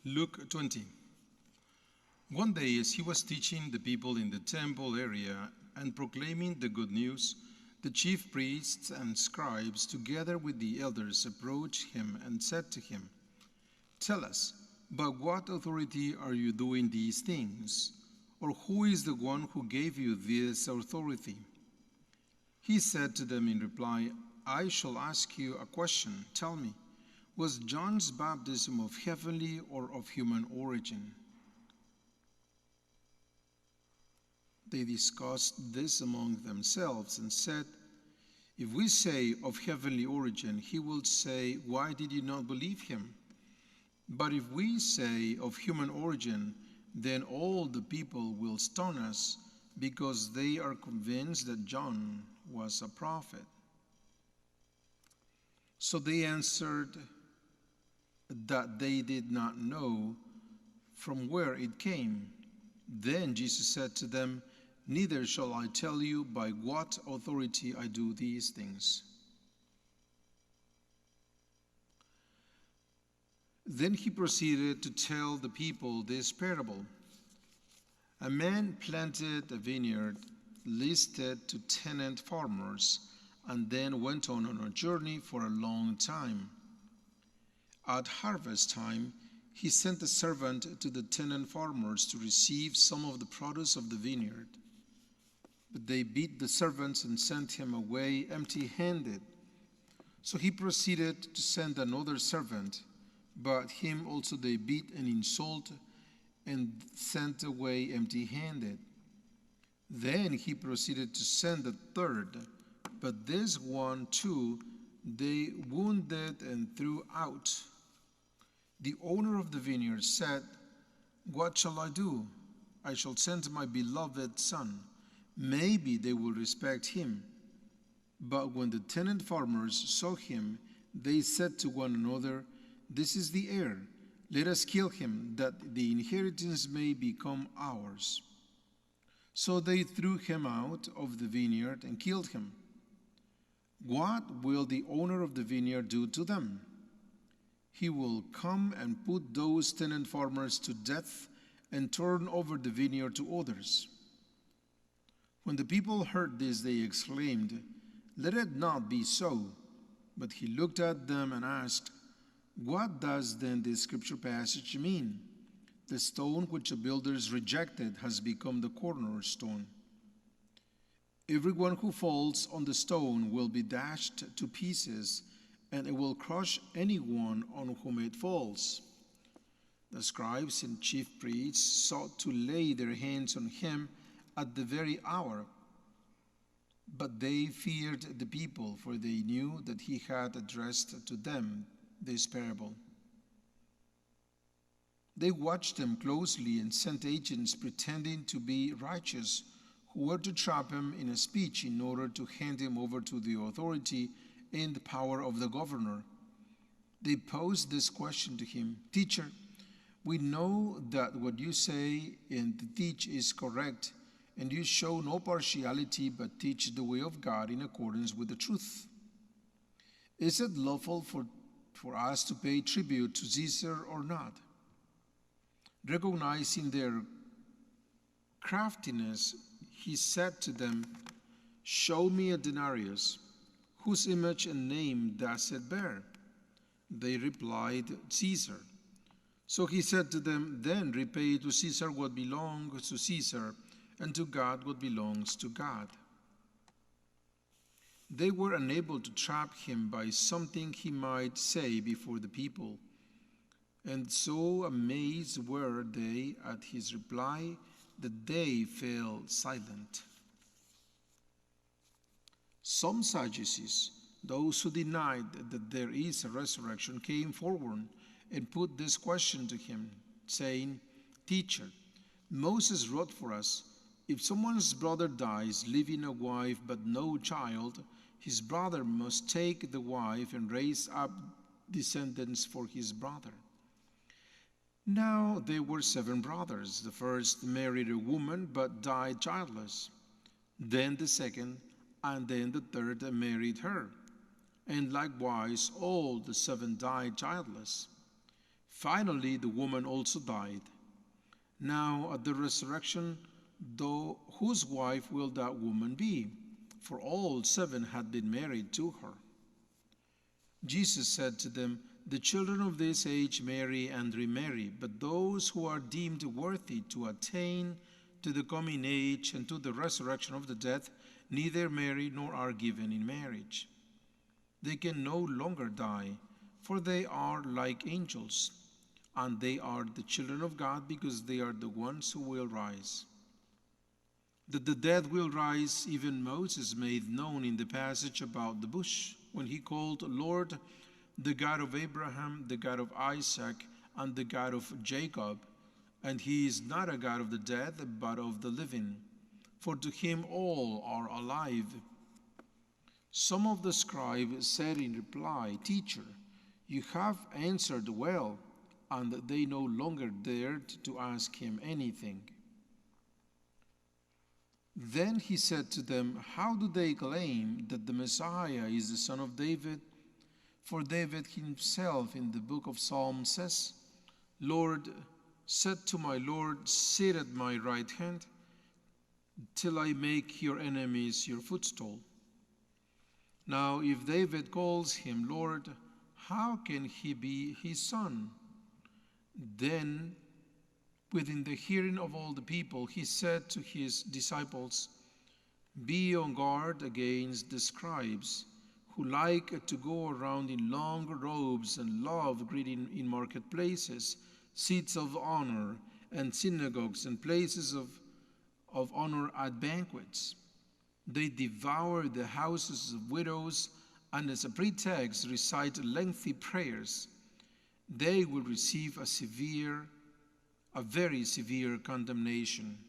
Luke 20. One day, as he was teaching the people in the temple area and proclaiming the good news, the chief priests and scribes, together with the elders, approached him and said to him, "Tell us, by what authority are you doing these things? Or who is the one who gave you this authority?" He said to them in reply, "I shall ask you a question. Tell me, was John's baptism of heavenly or of human origin?" They discussed this among themselves and said, "If we say of heavenly origin, he will say, 'Why did you not believe him?' But if we say of human origin, then all the people will stone us, because they are convinced that John was a prophet." So they answered that they did not know from where it came. Then Jesus said to them, "Neither shall I tell you by what authority I do these things." Then he proceeded to tell the people this parable. A man planted a vineyard, leased it to tenant farmers, and then went on a journey for a long time. At harvest time, he sent a servant to the tenant farmers to receive some of the produce of the vineyard. But they beat the servants and sent him away empty-handed. So he proceeded to send another servant, but him also they beat and insulted and sent away empty-handed. Then he proceeded to send a third, but this one too they wounded and threw out. The owner of the vineyard said, "What shall I do? I shall send my beloved son. Maybe they will respect him." But when the tenant farmers saw him, they said to one another, "This is the heir. Let us kill him, that the inheritance may become ours." So they threw him out of the vineyard and killed him. What will the owner of the vineyard do to them? He will come and put those tenant farmers to death and turn over the vineyard to others. When the people heard this, they exclaimed, "Let it not be so." But he looked at them and asked, "What does then this scripture passage mean? The stone which the builders rejected has become the cornerstone. Everyone who falls on the stone will be dashed to pieces, and it will crush anyone on whom it falls." The scribes and chief priests sought to lay their hands on him at the very hour, but they feared the people, for they knew that he had addressed to them this parable. They watched him closely and sent agents pretending to be righteous, who were to trap him in a speech in order to hand him over to the authority and the power of the governor. They posed this question to him: "Teacher, we know that what you say and teach is correct, and you show no partiality but teach the way of God in accordance with the truth. Is it lawful for us to pay tribute to Caesar or not?" Recognizing their craftiness, he said to them, "Show me a denarius. Whose image and name does it bear?" They replied, "Caesar." So he said to them, "Then repay to Caesar what belongs to Caesar, and to God what belongs to God." They were unable to trap him by something he might say before the people, and so amazed were they at his reply that they fell silent. Some Sadducees, those who denied that there is a resurrection, came forward and put this question to him, saying, "Teacher, Moses wrote for us, if someone's brother dies, leaving a wife but no child, his brother must take the wife and raise up descendants for his brother. Now there were 7 brothers. The first married a woman but died childless. Then the second, and then the third married her. And likewise all the 7 died childless. Finally, the woman also died. Now, at the resurrection, though, whose wife will that woman be? For all 7 had been married to her. Jesus said to them, the children of this age marry and remarry, but those who are deemed worthy to attain to the coming age and to the resurrection of the dead, neither marry nor are given in marriage. They can no longer die, for they are like angels, and they are the children of God because they are the ones who will rise. That the dead will rise, even Moses made known in the passage about the bush, when he called Lord, the God of Abraham, the God of Isaac, and the God of Jacob. And he is not a God of the dead, but of the living, for to him all are alive. Some of the scribes said in reply, Teacher, you have answered well, and they no longer dared to ask him anything. Then he said to them, how do they claim that the Messiah is the son of David? For David himself in the book of Psalms says, Lord said to my Lord, sit at my right hand, till I make your enemies your footstool. Now if David calls him Lord, how can he be his son? Then, within the hearing of all the people, he said to his disciples, be on guard against the scribes, who like to go around in long robes and love greeting in marketplaces, seats of honor, and synagogues and places of honor at banquets. They devour the houses of widows, and as a pretext recite lengthy prayers. They will receive a very severe condemnation.